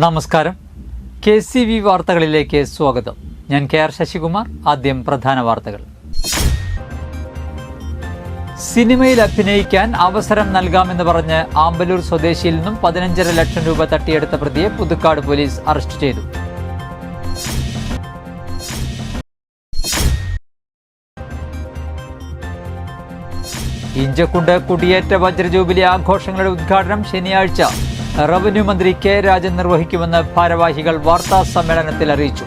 നമസ്കാരം. KCV വാർത്തകളിലേക്ക് സ്വാഗതം. ഞാൻ KR ശശികുമാർ. ആദ്യം പ്രധാന വാർത്തകൾ. സിനിമയിൽ അഭിനയിക്കാൻ അവസരം നൽകാമെന്ന് പറഞ്ഞ് ആമ്പലൂർ സ്വദേശിയിൽ നിന്നും 15.5 ലക്ഷം രൂപ തട്ടിയെടുത്ത പ്രതിയെ പുതുക്കാട് പോലീസ് അറസ്റ്റ് ചെയ്തു. ഇഞ്ചക്കുണ്ട് കുടിയേറ്റ വജ്രജൂബിലി ആഘോഷങ്ങളുടെ ഉദ്ഘാടനം ശനിയാഴ്ച റവന്യൂ മന്ത്രി K. രാജൻ നിർവഹിക്കുമെന്ന് ഭാരവാഹികൾ വാർത്താ സമ്മേളനത്തിൽ അറിയിച്ചു.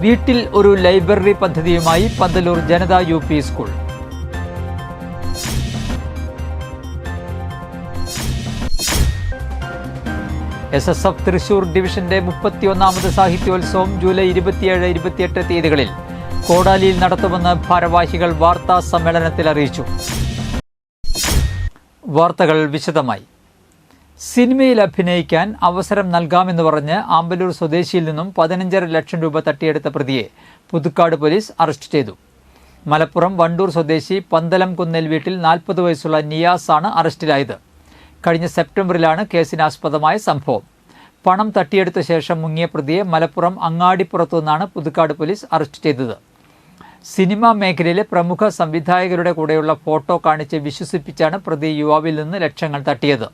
വീട്ടിൽ ഒരു ലൈബ്രറി പദ്ധതിയുമായി പന്തലൂർ ജനത UP സ്കൂൾ. SSF തൃശൂർ ഡിവിഷന്റെ 31ാമത് സാഹിത്യോത്സവം ജൂലൈ 27-28 തീയതികളിൽ കോടാലിയിൽ നടത്തുമെന്ന് ഭാരവാഹികൾ വാർത്താ സമ്മേളനത്തിൽ അറിയിച്ചു. വാർത്തകൾ വിശദമായി. സിനിമയിൽ അഭിനയിക്കാൻ അവസരം നൽകാമെന്ന് പറഞ്ഞ് ആമ്പലൂർ സ്വദേശിയിൽ നിന്നും 15.5 ലക്ഷം രൂപ തട്ടിയെടുത്ത പ്രതിയെ പുതുക്കാട് പോലീസ് അറസ്റ്റ് ചെയ്തു. മലപ്പുറം വണ്ടൂർ സ്വദേശി പന്തലം കുന്നേൽ വീട്ടിൽ 40 വയസ്സുള്ള നിയാസാണ് അറസ്റ്റിലായത്. കഴിഞ്ഞ സെപ്റ്റംബറിലാണ് കേസിനാസ്പദമായ സംഭവം. പണം തട്ടിയെടുത്ത ശേഷം മുങ്ങിയ പ്രതിയെ മലപ്പുറം അങ്ങാടിപ്പുറത്തു നിന്നാണ് പുതുക്കാട് പോലീസ് അറസ്റ്റ് ചെയ്തത്. സിനിമാ മേഖലയിലെ പ്രമുഖ സംവിധായകരുടെ കൂടെയുള്ള ഫോട്ടോ കാണിച്ച് വിശ്വസിപ്പിച്ചാണ് പ്രതി യുവാവിൽ നിന്ന് ലക്ഷങ്ങൾ തട്ടിയത്.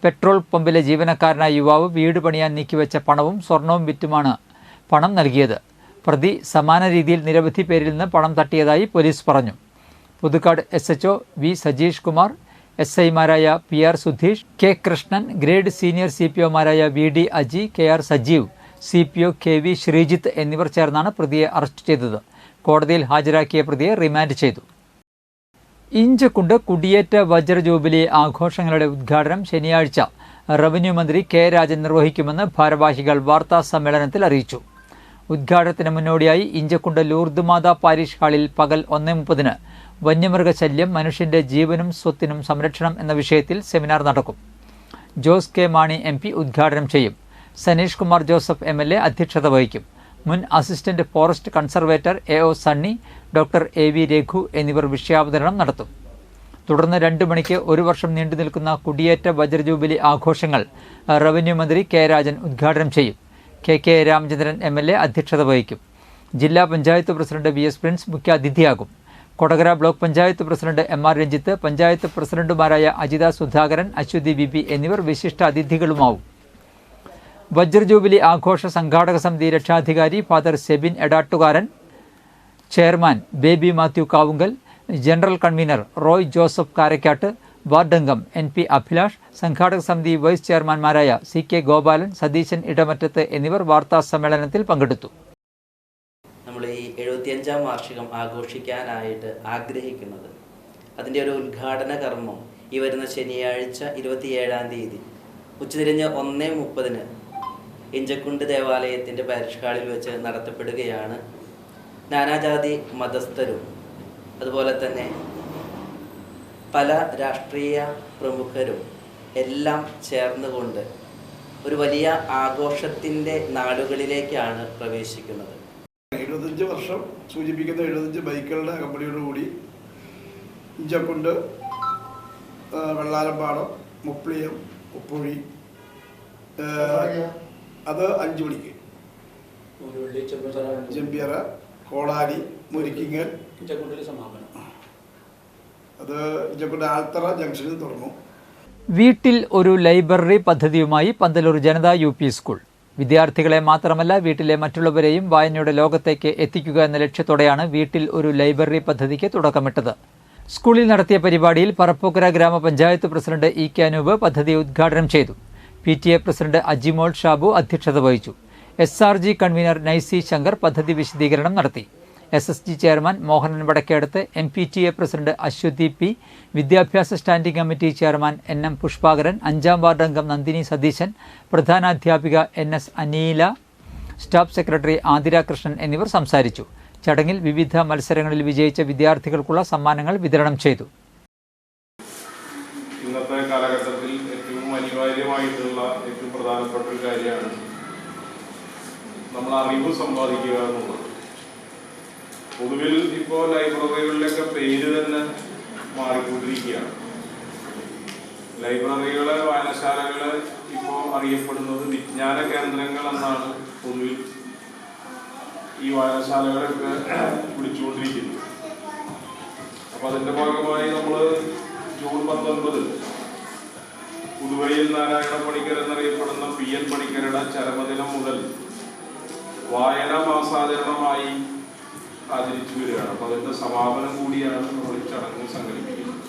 പെട്രോൾ പമ്പിലെ ജീവനക്കാരനായ യുവാവ് വീട് പണിയാൻ നീക്കിവെച്ച പണവും സ്വർണവും വിറ്റുമാണ് പണം നൽകിയത്. പ്രതി സമാന രീതിയിൽ നിരവധി പേരിൽ നിന്ന് പണം തട്ടിയതായി പോലീസ് പറഞ്ഞു. Puthukkad SHO V. Sajeesh Kumar, SI മാരായ PR Sudheesh, K. Krishnan, grade senior CPOമാരായ VD Aji, KR Sajeev, CPO KV Sreejith എന്നിവർ ചേർന്നാണ് പ്രതിയെ അറസ്റ്റ് ചെയ്തത്. കോടതിയിൽ ഹാജരാക്കിയ പ്രതിയെ റിമാൻഡ് ചെയ്തു. ഇഞ്ചക്കുണ്ട് കുടിയേറ്റ വജ്രജൂബിലി ആഘോഷങ്ങളുടെ ഉദ്ഘാടനം ശനിയാഴ്ച റവന്യൂ മന്ത്രി K. രാജൻ നിർവഹിക്കുമെന്ന് ഭാരവാഹികൾ വാർത്താ സമ്മേളനത്തിൽ അറിയിച്ചു. ഉദ്ഘാടനത്തിന് മുന്നോടിയായി ഇഞ്ചക്കുണ്ട് ലൂർദ് മാതാ പാരിഷ് ഹാളിൽ പകൽ 1:30 വന്യമൃഗശല്യം, മനുഷ്യന്റെ ജീവനും സ്വത്തിനും സംരക്ഷണം എന്ന വിഷയത്തിൽ സെമിനാർ നടക്കും. ജോസ് K. മാണി MP ഉദ്ഘാടനം ചെയ്യും. സനീഷ് കുമാർ ജോസഫ് MLA അധ്യക്ഷത വഹിക്കും. മുൻ assistant forest conservator AO Sunny, doctor AV Raghu എന്നിവർ വിഷയാവതരണം നടത്തും. തുടർന്ന് 2 മണിക്ക് 1 വർഷം നീണ്ടു നിൽക്കുന്ന കുടിയേറ്റ വജ്രജൂബിലി ആഘോഷങ്ങൾ റവന്യൂ മന്ത്രി K. രാജൻ ഉദ്ഘാടനം ചെയ്യും. KK രാമചന്ദ്രൻ MLA അധ്യക്ഷത വഹിക്കും. ജില്ലാ പഞ്ചായത്ത് പ്രസിഡന്റ് VS പ്രിൻസ് മുഖ്യാതിഥിയാകും. Kodakara block panchayat president MR Ranjith, panchayat പ്രസിഡന്റുമാരായ അജിത സുധാകരൻ, അശ്വതി BB എന്നിവർ വിശിഷ്ട അതിഥികളുമാവും. വജ്രജൂബിലി ആഘോഷ സംഘാടക സമിതി രക്ഷാധികാരി father Sebin Edattukaran, chairman Baby Mathew Kavunkal, general convener Roy Joseph Karakkattu, വാർഡംഗം NP അഭിലാഷ്, സംഘാടക സമിതി വൈസ് ചെയർമാൻമാരായ CK ഗോപാലൻ, സതീശൻ ഇടമറ്റത്ത് എന്നിവർ വാർത്താ സമ്മേളനത്തിൽ പങ്കെടുത്തു. നമ്മൾ ഈ 75ാം വാർഷികം ആഘോഷിക്കാനായിട്ട് ആഗ്രഹിക്കുന്നത്, അതിൻ്റെ ഒരു ഉദ്ഘാടന കർമ്മം ഈ വരുന്ന ശനിയാഴ്ച 27-ാം തീയതി ഉച്ചതിരിഞ്ഞ് 1:30 ഇഞ്ചക്കുണ്ട് ദേവാലയത്തിൻ്റെ പാരിഷ് ഹാളിൽ വെച്ച് നടത്തപ്പെടുകയാണ്. നാനാജാതി മതസ്ഥരും അതുപോലെ തന്നെ പല രാഷ്ട്രീയ പ്രമുഖരും എല്ലാം ചേർന്നുകൊണ്ട് ഒരു വലിയ ആഘോഷത്തിൻ്റെ നാടുകളിലേക്കാണ് പ്രവേശിക്കുന്നത്. 75 വർഷം സൂചിപ്പിക്കുന്ന 75 ബൈക്കുകളുടെ കമ്പനിയോടുകൂടി ഇഞ്ചക്കുണ്ട്, വെള്ളാരമ്പാടം, മുപ്ലിയം, ഉപ്പുഴി, അത് 5 മണിക്ക് ചെമ്പിയറ, കോടാലി, മുരിക്കിങ്ങൽ, അത് ഇഞ്ചക്കുണ്ട് ആൽത്തറ ജംഗ്ഷനിൽ തുടങ്ങും. വീട്ടിൽ ഒരു ലൈബ്രറി പദ്ധതിയുമായി പന്തലൂർ ജനത UP സ്കൂൾ. വിദ്യാർത്ഥികളെ മാത്രമല്ല വീട്ടിലെ മറ്റുള്ളവരെയും വായനയുടെ ലോകത്തേക്ക് എത്തിക്കുക എന്ന ലക്ഷ്യത്തോടെയാണ് വീട്ടിൽ ഒരു ലൈബ്രറി പദ്ധതിക്ക് തുടക്കമിട്ടത്. സ്കൂളിൽ നടത്തിയ പരിപാടിയിൽ പറപ്പൂക്കര ഗ്രാമപഞ്ചായത്ത് പ്രസിഡന്റ് EK അനൂപ് പദ്ധതി ഉദ്ഘാടനം ചെയ്തു. PTA പ്രസിഡന്റ് അജിമോൾ ഷാബു അധ്യക്ഷത വഹിച്ചു. SRG കൺവീനർ നൈസി ശങ്കർ പദ്ധതി വിശദീകരണം നടത്തി. SSG chairman Mohanan Vadakkedathu, MPTA president Aswathy P, വിദ്യാഭ്യാസ standing committee chairman NM Pushpakaran, 5ാം വാർഡ് അംഗം നന്ദിനി സതീശൻ, പ്രധാനാധ്യാപിക NS Aneela, staff secretary Athira Krishnan എന്നിവർ സംസാരിച്ചു. ചടങ്ങിൽ വിവിധ മത്സരങ്ങളിൽ വിജയിച്ച വിദ്യാർത്ഥികൾക്കുള്ള സമ്മാനങ്ങൾ വിതരണം ചെയ്തു. ഇന്നത്തെ കാലഘട്ടത്തിൽ ഏറ്റവും അനിവാര്യമായിട്ടുള്ള ഏറ്റവും പ്രധാനപ്പെട്ട ഒരു കാര്യമാണ് നമ്മൾ അറിവ് സമ്പാദിക്കുക എന്നുള്ളത്. പൊതുവിൽ ഇപ്പോൾ ലൈബ്രറികളിലൊക്കെ പേര് തന്നെ മാറിക്കൊണ്ടിരിക്കുകയാണ്. ലൈബ്രറികള്, വായനശാലകള് ഇപ്പോൾ അറിയപ്പെടുന്നത് വിജ്ഞാന കേന്ദ്രങ്ങൾ എന്നാണ് പൊതുവിൽ ഈ വായനശാലകളൊക്കെ വിളിച്ചുകൊണ്ടിരിക്കുന്നത്. അപ്പൊ അതിന്റെ ഭാഗമായി നമ്മൾ ജൂൺ 19 പുതുവയിൽ നാരായണ പണിക്കർ എന്നറിയപ്പെടുന്ന PN പണിക്കരുടെ ചരമദിനം മുതൽ വായനാ മാസാചരണമായി ആചരിച്ചു വരികയാണ്. അപ്പൊ അതിന്റെ സമാപനം കൂടിയാണ് നമ്മൾ ഈ ചടങ്ങ് സംഘടിപ്പിക്കുന്നത്.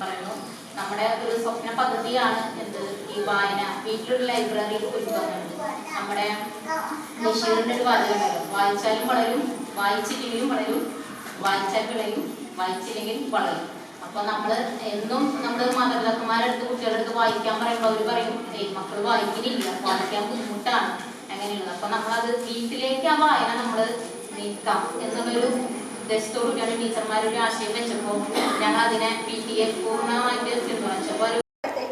നമ്മുടെ ഒരു സ്വപ്ന പദ്ധതിയാണ് ഈ വായന. വീട്ടിലൊരു ലൈബ്രറി ഒരുക്കുന്നത്. നമ്മുടെ ബഷീറിന്റെ ഒരു വാചകമുണ്ടല്ലോ, വായിച്ചാലും വളരും, വായിച്ചില്ലെങ്കിലും വളരും, വായിച്ചാൽ വിളയും, വായിച്ചില്ലെങ്കിൽ വളരും. അപ്പൊ നമ്മള് എന്നും നമ്മുടെ മാതാപിതാക്കന്മാരെടുത്ത് കുട്ടികളെടുത്ത് വായിക്കാൻ പറയുമ്പോൾ അവർ പറയും, മക്കൾ വായിക്കുന്നില്ല, വായിക്കാൻ ബുദ്ധിമുട്ടാണ്, അങ്ങനെയുള്ളത്. അപ്പൊ നമ്മളത് വീട്ടിലേക്ക് ആ വായന നമ്മള് നീക്കാം എന്നുള്ളൊരു ഉദ്ദേശത്തോടുകൂടിയാണ് ടീച്ചർമാരൊരു ആശയം വെച്ചപ്പോൾ ഞങ്ങൾ അതിനെ PTA പൂർണ്ണമായിട്ട് പിന്തുണച്ചപ്പോൾ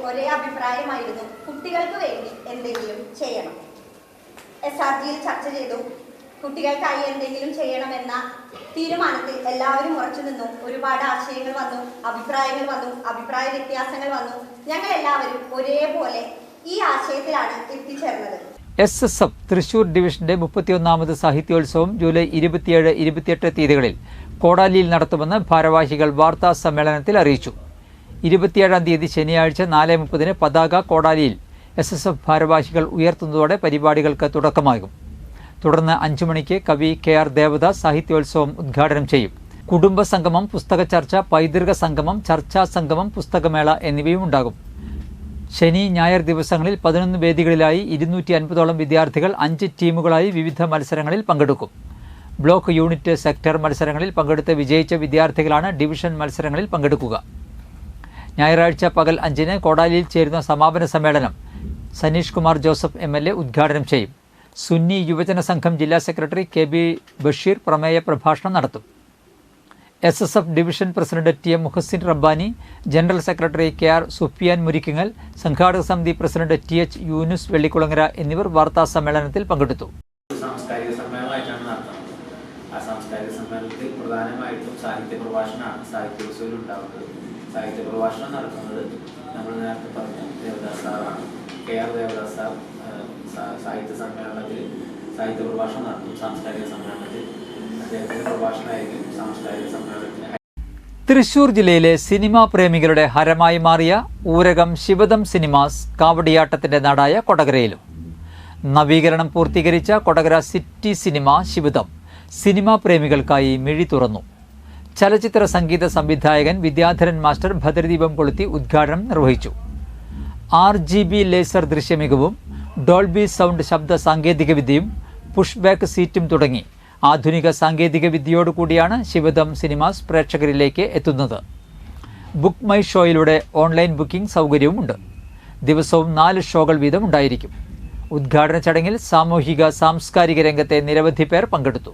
ഒരേ അഭിപ്രായമായിരുന്നു, കുട്ടികൾക്ക് വേണ്ടി എന്തെങ്കിലും ചെയ്യണം. SRGയിൽ ചർച്ച ചെയ്തു, കുട്ടികൾക്കായി എന്തെങ്കിലും ചെയ്യണമെന്ന തീരുമാനത്തിൽ എല്ലാവരും ഉറച്ചു നിന്നു. ഒരുപാട് ആശയങ്ങൾ വന്നു, അഭിപ്രായങ്ങൾ വന്നു, അഭിപ്രായ വ്യത്യാസങ്ങൾ വന്നു. ഞങ്ങൾ എല്ലാവരും ഒരേപോലെ ഈ ആശയത്തിലാണ് എത്തിച്ചേർന്നത്. SSF തൃശൂർ ഡിവിഷന്റെ 31ാമത് സാഹിത്യോത്സവം ജൂലൈ 27, 28 തീയതികളിൽ കോടാലിയിൽ നടത്തുമെന്ന് ഭാരവാഹികൾ വാർത്താ സമ്മേളനത്തിൽ അറിയിച്ചു. 27-ാം തീയതി ശനിയാഴ്ച 4:30 പതാക കോടാലിയിൽ SSF ഭാരവാഹികൾ ഉയർത്തുന്നതോടെ പരിപാടികൾക്ക് തുടക്കമാകും. തുടർന്ന് 5 മണിക്ക് കവി KR ദേവദാസ് സാഹിത്യോത്സവം ഉദ്ഘാടനം ചെയ്യും. കുടുംബ സംഗമം, പുസ്തക ചർച്ച, പൈതൃക സംഗമം, ചർച്ചാ സംഗമം, പുസ്തകമേള എന്നിവയും ഉണ്ടാകും. ശനി, ഞായർ ദിവസങ്ങളിൽ 11 വേദികളിലായി 250ഓളം വിദ്യാർത്ഥികൾ 5 ടീമുകളായി വിവിധ മത്സരങ്ങളിൽ പങ്കെടുക്കും. ബ്ലോക്ക്, യൂണിറ്റ്, സെക്ടർ മത്സരങ്ങളിൽ പങ്കെടുത്ത് വിജയിച്ച വിദ്യാർത്ഥികളാണ് ഡിവിഷൻ മത്സരങ്ങളിൽ പങ്കെടുക്കുക. ഞായറാഴ്ച പകൽ 5-ന് കോടാലിയിൽ ചേരുന്ന സമാപന സമ്മേളനം സനീഷ് കുമാർ ജോസഫ് MLA ഉദ്ഘാടനം ചെയ്യും. സുന്നി യുവജന സംഘം ജില്ലാ സെക്രട്ടറി KB ബഷീർ പ്രമേയ പ്രഭാഷണം നടത്തും. SSF division president TM Muhasin Rabbani, general secretary KR Sufiyan Murikkingal, സംഘാടക സമിതി പ്രസിഡന്റ് TH യൂനുസ് വെള്ളിക്കുളങ്ങര എന്നിവർ വാർത്താ സമ്മേളനത്തിൽ പങ്കെടുത്തു. സാംസ്കാരിക സമ്മേളനമായിട്ടാണ് നടത്തുന്നത്. ആ സാംസ്കാരിക സമ്മേളനത്തിൽ പ്രധാനമായിട്ടും സാഹിത്യ പ്രഭാഷണമാണ് സാഹിത്യോത്സവത്തിൽ ഉണ്ടാകുന്നത്. സാഹിത്യ പ്രഭാഷണം നടത്തുന്നത് നമ്മൾ നേരത്തെ പറഞ്ഞ ദേവദാസ് സാറാണ്. KR ദേവദാസ് സാർ സാഹിത്യ സമ്മേളനത്തിൽ സാഹിത്യ പ്രഭാഷണം നടത്തും. സാംസ്കാരിക സമ്മേളനത്തിൽ അദ്ദേഹത്തിന്റെ പ്രഭാഷണമായിരിക്കും സാംസ്കാരിക സമ്മേളനത്തിന്. തൃശൂർ ജില്ലയിലെ സിനിമാ പ്രേമികളുടെ ഹരമായി മാറിയ ഊരകം ശിവദം സിനിമാസ് കാവടിയാട്ടത്തിന്റെ നാടായ കൊടകരയിലും. നവീകരണം പൂർത്തീകരിച്ച കൊടകര സിറ്റി സിനിമ ശിവദം സിനിമാ പ്രേമികൾക്കായി മിഴി തുറന്നു. ചലച്ചിത്ര സംഗീത സംവിധായകൻ വിദ്യാധരൻ മാസ്റ്റർ ഭദ്രദീപം കൊളുത്തി ഉദ്ഘാടനം നിർവഹിച്ചു. RGB ലേസർ ദൃശ്യമികവും ഡോൾബി സൗണ്ട് ശബ്ദ സാങ്കേതികവിദ്യയും പുഷ്ബാക്ക് സീറ്റും തുടങ്ങി ആധുനിക സാങ്കേതിക വിദ്യയോടുകൂടിയാണ് ശിവദം സിനിമാസ് പ്രേക്ഷകരിലേക്ക് എത്തുന്നത്. ബുക്ക് മൈ ഷോയിലൂടെ ഓൺലൈൻ ബുക്കിംഗ് സൗകര്യവുമുണ്ട്. ദിവസവും 4 ഷോകൾ വീതം ഉണ്ടായിരിക്കും. ഉദ്ഘാടന ചടങ്ങിൽ സാമൂഹിക സാംസ്കാരിക രംഗത്തെ നിരവധി പേർ പങ്കെടുത്തു.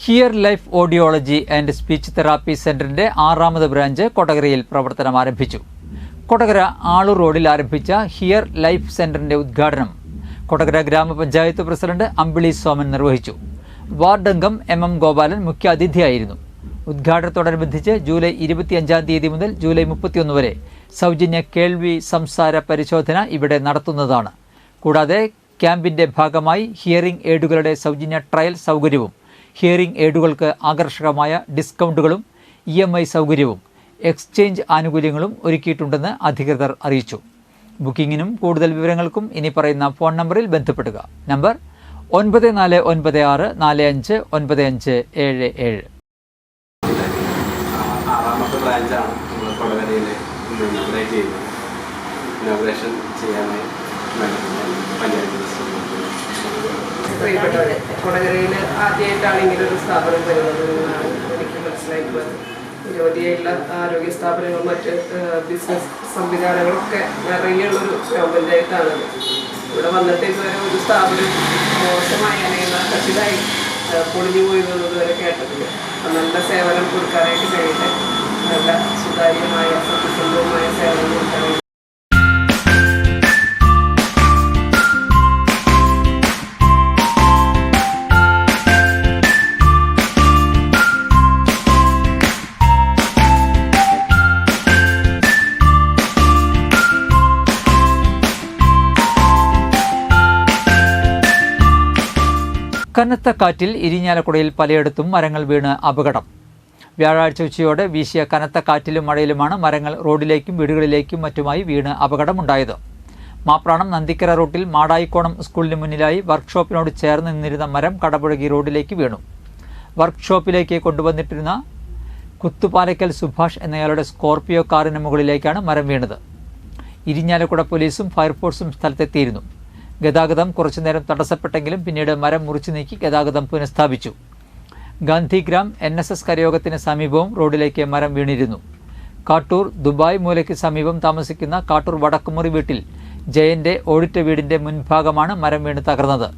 Here life audiology and speech therapy സെന്ററിന്റെ 6ാമത് ബ്രാഞ്ച് കൊടകരയിൽ പ്രവർത്തനം ആരംഭിച്ചു. കൊടകര ആളൂർ റോഡിൽ ആരംഭിച്ച ഹിയർ ലൈഫ് സെന്ററിന്റെ ഉദ്ഘാടനം കൊടകര ഗ്രാമപഞ്ചായത്ത് പ്രസിഡന്റ് അമ്പിളി സോമൻ നിർവഹിച്ചു. വാർഡ് അംഗം MM ഗോപാലൻ മുഖ്യ അതിഥിയായിരുന്നു. ഉദ്ഘാടനത്തോടനുബന്ധിച്ച് ജൂലൈ 25-ാം തീയതി മുതൽ ജൂലൈ 31 വരെ സൗജന്യ കേൾവി സംസാര പരിശോധന ഇവിടെ നടത്തുന്നതാണ്. കൂടാതെ ക്യാമ്പിന്റെ ഭാഗമായി ഹിയറിംഗ് എയ്ഡുകളുടെ സൗജന്യ ട്രയൽ സൗകര്യവും ഹിയറിംഗ് എയ്ഡുകൾക്ക് ആകർഷകമായ ഡിസ്കൗണ്ടുകളും EMI സൗകര്യവും എക്സ്ചേഞ്ച് ആനുകൂല്യങ്ങളും ഒരുക്കിയിട്ടുണ്ടെന്ന് അധികൃതർ അറിയിച്ചു. ബുക്കിംഗിനും കൂടുതൽ വിവരങ്ങൾക്കും ഇനി പറയുന്ന ഫോൺ നമ്പറിൽ ബന്ധപ്പെടുക. നമ്പർ 9496459577. 6ാമത്തെ ബ്രാഞ്ചാണ് നമ്മൾ കൊടകരയിൽ ഇന്നോഗ്രേറ്റ് ചെയ്യുന്നത്. ഇന്നോഗ്രേഷൻ ചെയ്യാനായി പഞ്ചായത്ത് പ്രസിഡന്റ്. പ്രിയപ്പെട്ടവരെ, കൊടകരയിൽ ആദ്യമായിട്ടാണ് ഇങ്ങനൊരു സ്ഥാപനം വരുന്നത് എന്നാണ് എനിക്ക് മനസ്സിലായിട്ടുള്ളത്. നിരവധിയായുള്ള ആരോഗ്യ സ്ഥാപനങ്ങളും മറ്റ് ബിസിനസ് സംവിധാനങ്ങളൊക്കെ നിറയുള്ളൊരു പഞ്ചായത്താണത്. ഇവിടെ വന്നിട്ട് ഇതുവരെ ഒരു സ്ഥാപനം മോശമായ അല്ലെങ്കിൽ കച്ചിതായി പൊളിഞ്ഞു പോയി എന്നുള്ളത് വരെ കേട്ടിട്ടില്ല. നല്ല സേവനം കൊടുക്കാനായിട്ട് കഴിയട്ടെ, നല്ല സുതാര്യമായ സത്യസന്ധവുമായ സേവനം കൊടുക്കാനായിട്ട്. കനത്ത കാറ്റിൽ ഇരിഞ്ഞാലക്കുടയിൽ പലയിടത്തും മരങ്ങൾ വീണ് അപകടം. വ്യാഴാഴ്ച ഉച്ചയോടെ വീശിയ കനത്ത കാറ്റിലും മഴയിലുമാണ് മരങ്ങൾ റോഡിലേക്കും വീടുകളിലേക്കും മറ്റുമായി വീണ് അപകടമുണ്ടായത്. മാപ്രാണം നന്ദിക്കര റൂട്ടിൽ മാടായിക്കോണം സ്കൂളിന് മുന്നിലായി വർക്ക്ഷോപ്പിനോട് ചേർന്ന് നിന്നിരുന്ന മരം കടപുഴകി റോഡിലേക്ക് വീണു. വർക്ക്ഷോപ്പിലേക്ക് കൊണ്ടുവന്നിട്ടിരുന്ന കുത്തുപാലക്കൽ സുഭാഷ് എന്നയാളുടെ സ്കോർപിയോ കാറിന് മുകളിലേക്കാണ് മരം വീണത്. ഇരിഞ്ഞാലക്കുട പോലീസും ഫയർഫോഴ്സും സ്ഥലത്തെത്തിയിരുന്നു. ഗതാഗതം കുറച്ചുനേരം തടസ്സപ്പെട്ടെങ്കിലും പിന്നീട് മരം മുറിച്ചു നീക്കി ഗതാഗതം പുനഃസ്ഥാപിച്ചു. ഗാന്ധിഗ്രാം NSS കരയോഗത്തിന് സമീപവും റോഡിലേക്ക് മരം വീണിരുന്നു. കാട്ടൂർ ദുബായ് മൂലയ്ക്ക് സമീപം താമസിക്കുന്ന കാട്ടൂർ വടക്കുമുറി വീട്ടിൽ ജയന്റെ ഓടിട്ട വീടിന്റെ മുൻഭാഗമാണ് മരം വീണ് തകർന്നത്.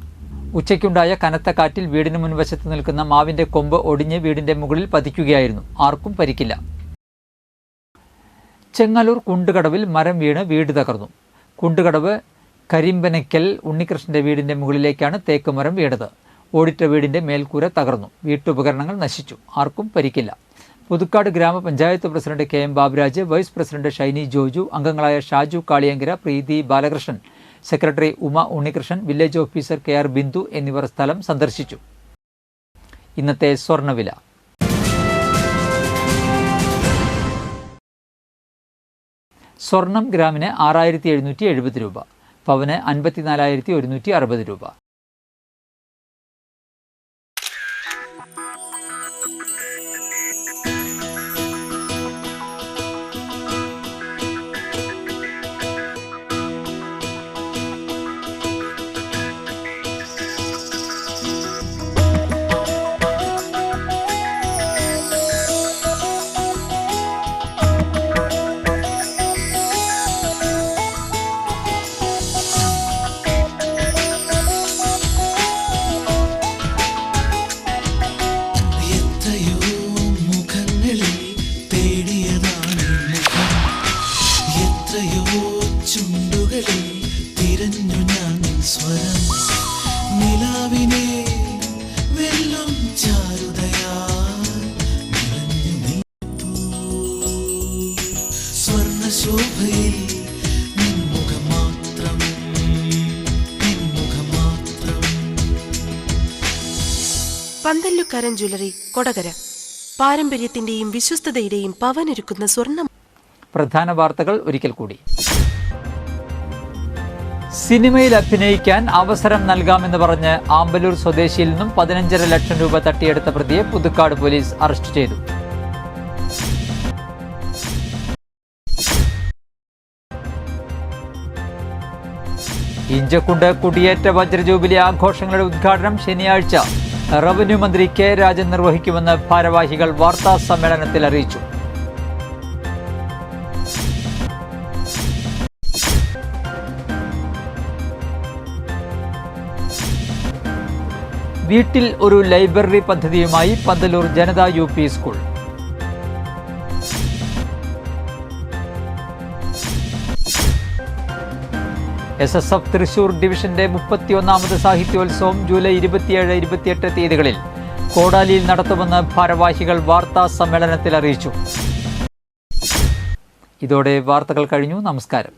ഉച്ചയ്ക്കുണ്ടായ കനത്ത കാറ്റിൽ വീടിന് മുൻവശത്ത് നിൽക്കുന്ന മാവിന്റെ കൊമ്പ് ഒടിഞ്ഞ് വീടിന്റെ മുകളിൽ പതിക്കുകയായിരുന്നു. ആർക്കും പരിക്കില്ല. ചെങ്ങലൂർ കുണ്ടുകടവിൽ മരം വീണ് വീട് തകർന്നു. കുണ്ടുകടവ് കരിമ്പനയ്ക്കൽ ഉണ്ണികൃഷ്ണന്റെ വീടിന്റെ മുകളിലേക്കാണ് തേക്ക് മരം വീണത്. ഓടിട്ട വീടിന്റെ മേൽക്കൂര തകർന്നു. വീട്ടുപകരണങ്ങൾ നശിച്ചു. ആർക്കും പരിക്കില്ല. പുതുക്കാട് ഗ്രാമപഞ്ചായത്ത് president KM Baburaj, vice president Shiny Joju, അംഗങ്ങളായ Shaju Kaliyankara, Preethi Balakrishnan, secretary Uma Unnikrishnan, village officer KR Bindu എന്നിവർ സ്ഥലം സന്ദർശിച്ചു. ഇന്നത്തെ സ്വർണ്ണവില. സ്വർണം ഗ്രാമിന് 6770 രൂപ, പവന് 54,160 രൂപ. പന്തല്ലുക്കാരൻ ജ്വല്ലറി, കൊടകര. പാരമ്പര്യത്തിന്റെയും വിശ്വസ്തതയുടെയും പവനൊരുക്കുന്ന സ്വർണ്ണം. പ്രധാന വാർത്തകൾ ഒരിക്കൽ കൂടി. സിനിമയിൽ അഭിനയിക്കാൻ അവസരം നൽകാമെന്ന് പറഞ്ഞ് ആമ്പലൂർ സ്വദേശിയിൽ നിന്നും 15.5 ലക്ഷം രൂപ തട്ടിയെടുത്ത പ്രതിയെ പുതുക്കാട് പോലീസ് അറസ്റ്റ് ചെയ്തു. ഇഞ്ചക്കുണ്ട് കുടിയേറ്റ വജ്രജൂബിലി ആഘോഷങ്ങളുടെ ഉദ്ഘാടനം ശനിയാഴ്ച റവന്യൂ മന്ത്രി K. രാജൻ നിർവഹിക്കുമെന്ന് ഭാരവാഹികൾ വാർത്താ സമ്മേളനത്തിൽ അറിയിച്ചു. വീട്ടിൽ ഒരു ലൈബ്രറി പദ്ധതിയുമായി പന്തലൂർ ജനത UP സ്കൂൾ. SSF തൃശൂർ ഡിവിഷന്റെ 31ാമത് സാഹിത്യോത്സവം ജൂലൈ 27-28 തീയതികളിൽ കോടാലിയിൽ നടത്തുമെന്ന് ഭാരവാഹികൾ വാർത്താ സമ്മേളനത്തിൽ അറിയിച്ചു. ഇതോടെ വാർത്തകൾ കഴിഞ്ഞു. നമസ്കാരം.